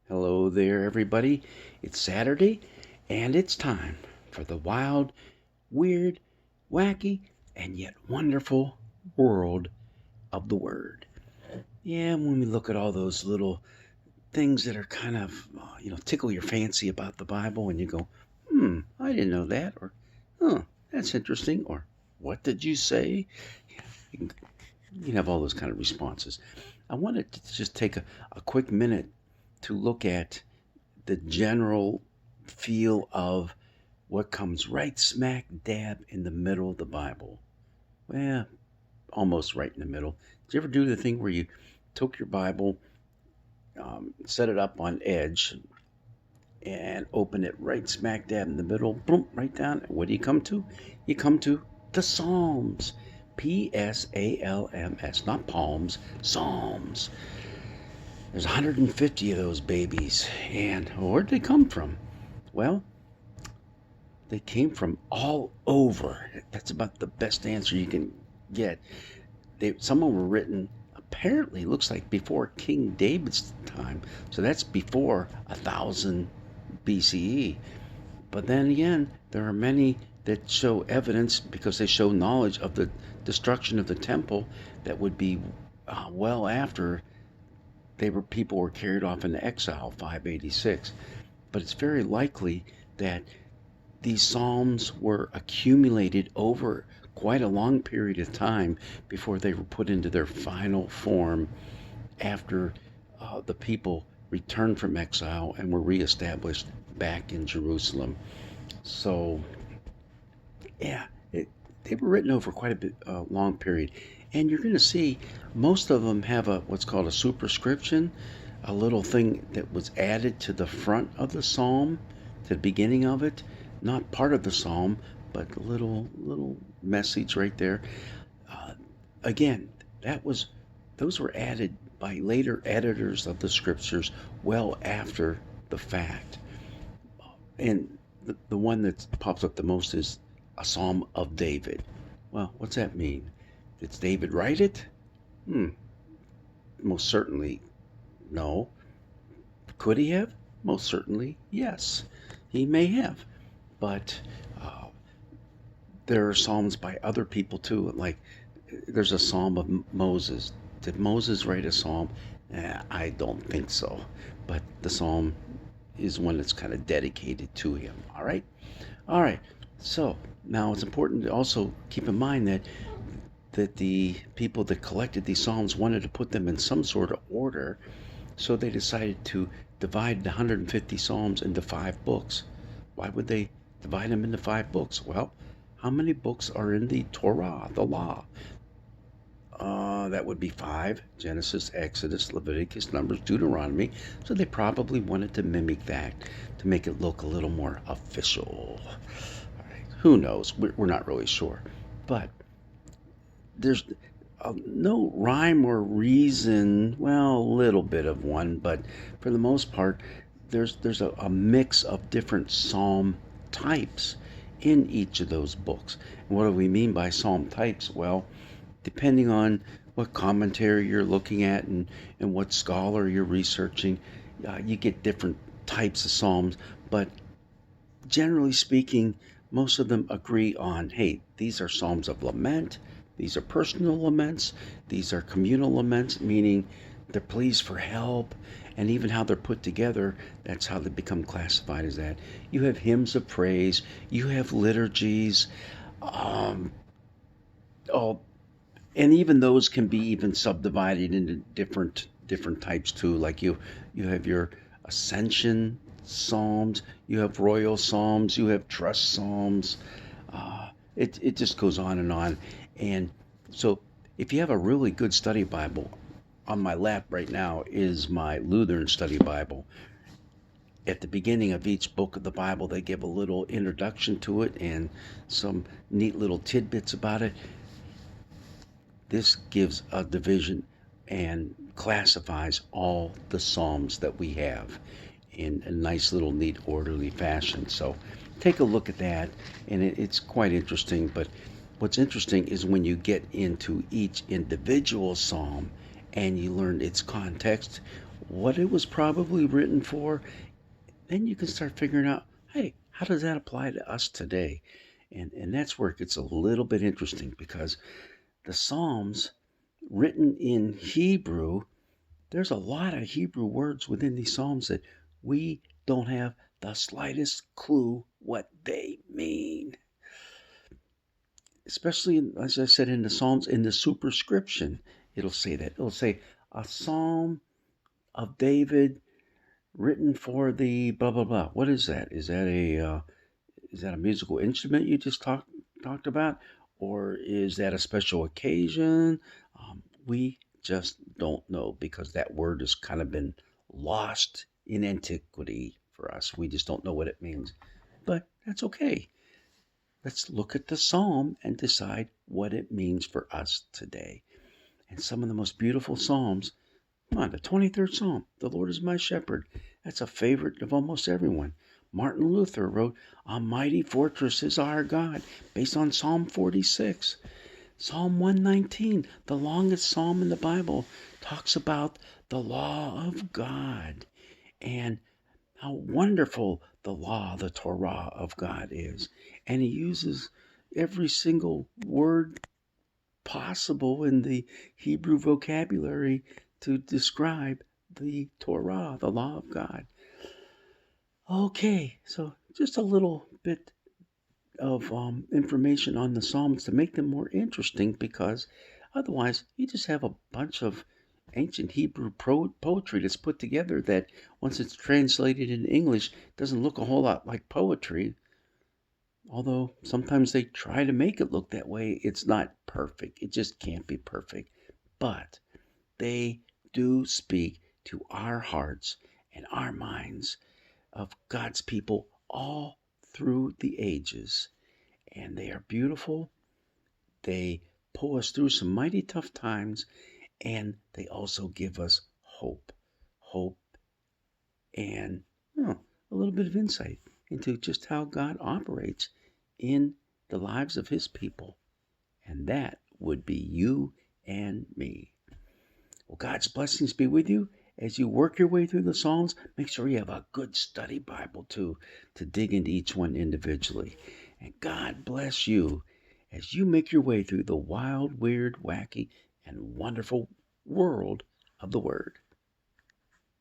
Hello there, everybody. It's Saturday, and it's time for the wild, weird, wacky, and yet wonderful world of the Word. Yeah, when we look at all those little things that are kind of, tickle your fancy about the Bible, and you go, I didn't know that, or, that's interesting, or, what did you say? You can, you can have all those kind of responses. I wanted to just take a quick minute to look at the general feel of what comes right smack dab in the middle of the Bible. Well, almost right in the middle. Did you ever do the thing where you took your Bible, set it up on edge, and open it right smack dab in the middle, boom, right down? What do you come to? You come to the Psalms. Psalms, not palms, Psalms. There's 150 of those babies. And where'd they come from? Well, they came from all over. That's about the best answer you can get. Some of them were written, apparently, looks like before King David's time. So that's before 1000 BCE. But then again, there are many that show evidence because they show knowledge of the destruction of the temple that would be well after people were carried off into exile, 586. But it's very likely that these psalms were accumulated over quite a long period of time before they were put into their final form after the people returned from exile and were reestablished back in Jerusalem. So, yeah, they were written over quite a bit long period. And you're going to see most of them have what's called a superscription, a little thing that was added to the front of the psalm, to the beginning of it, not part of the psalm, but a little message right there. Again, those were added by later editors of the scriptures well after the fact. And the one that pops up the most is a Psalm of David. Well, what's that mean? Did David write it? Most certainly no. Could he have? Most certainly yes. He may have. But there are psalms by other people too. Like there's a psalm of Moses. Did Moses write a psalm? I don't think so. But the psalm is one that's kind of dedicated to him. All right? All right. So now it's important to also keep in mind that the people that collected these psalms wanted to put them in some sort of order, so they decided to divide the 150 psalms into 5 books. Why would they divide them into 5 books? Well, how many books are in the Torah, the law? That would be 5: Genesis, Exodus, Leviticus, Numbers, Deuteronomy. So they probably wanted to mimic that to make it look a little more official. All right, who knows? We're not really sure. But there's no rhyme or reason. Well, a little bit of one, but for the most part, there's a mix of different psalm types in each of those books. And what do we mean by psalm types? Well, depending on what commentary you're looking at and what scholar you're researching, you get different types of psalms. But generally speaking, most of them agree on, hey, these are psalms of lament. These are personal laments. These are communal laments, meaning they're pleas for help. And even how they're put together, that's how they become classified as that. You have hymns of praise. You have liturgies. Oh, and even those can be even subdivided into different types too. Like you have your ascension psalms. You have royal psalms. You have trust psalms. It just goes on and on. And so if you have a really good study Bible, on my lap right now is my Lutheran study Bible. At the beginning of each book of the Bible, they give a little introduction to it and some neat little tidbits about it. This gives a division and classifies all the Psalms that we have in a nice little neat orderly fashion. So take a look at that, and it's quite interesting. But what's interesting is when you get into each individual psalm and you learn its context, what it was probably written for, then you can start figuring out, hey, how does that apply to us today? And that's where it gets a little bit interesting because the Psalms written in Hebrew, there's a lot of Hebrew words within these Psalms that we don't have the slightest clue what they mean. Especially, as I said, in the Psalms, in the superscription, it'll say that. It'll say, a Psalm of David written for the blah, blah, blah. What is that? Is that a musical instrument you just talked about? Or is that a special occasion? We just don't know because that word has kind of been lost in antiquity for us. We just don't know what it means. But that's okay. Let's look at the psalm and decide what it means for us today. And some of the most beautiful psalms, come on, the 23rd Psalm, the Lord is my shepherd. That's a favorite of almost everyone. Martin Luther wrote, a mighty fortress is our God, based on Psalm 46. Psalm 119, the longest psalm in the Bible, talks about the law of God and how wonderful the law, the Torah of God is. And he uses every single word possible in the Hebrew vocabulary to describe the Torah, the law of God. Okay, so just a little bit of information on the Psalms to make them more interesting because otherwise you just have a bunch of ancient Hebrew poetry that's put together that once it's translated in English doesn't look a whole lot like poetry. Although sometimes they try to make it look that way, it's not perfect. It just can't be perfect. But they do speak to our hearts and our minds of God's people all through the ages. And they are beautiful. They pull us through some mighty tough times, and they also give us hope. Hope and a little bit of insight into just how God operates in the lives of his people. And that would be you and me. Well, God's blessings be with you as you work your way through the Psalms. Make sure you have a good study Bible too to dig into each one individually. And God bless you as you make your way through the wild, weird, wacky, and wonderful world of the Word.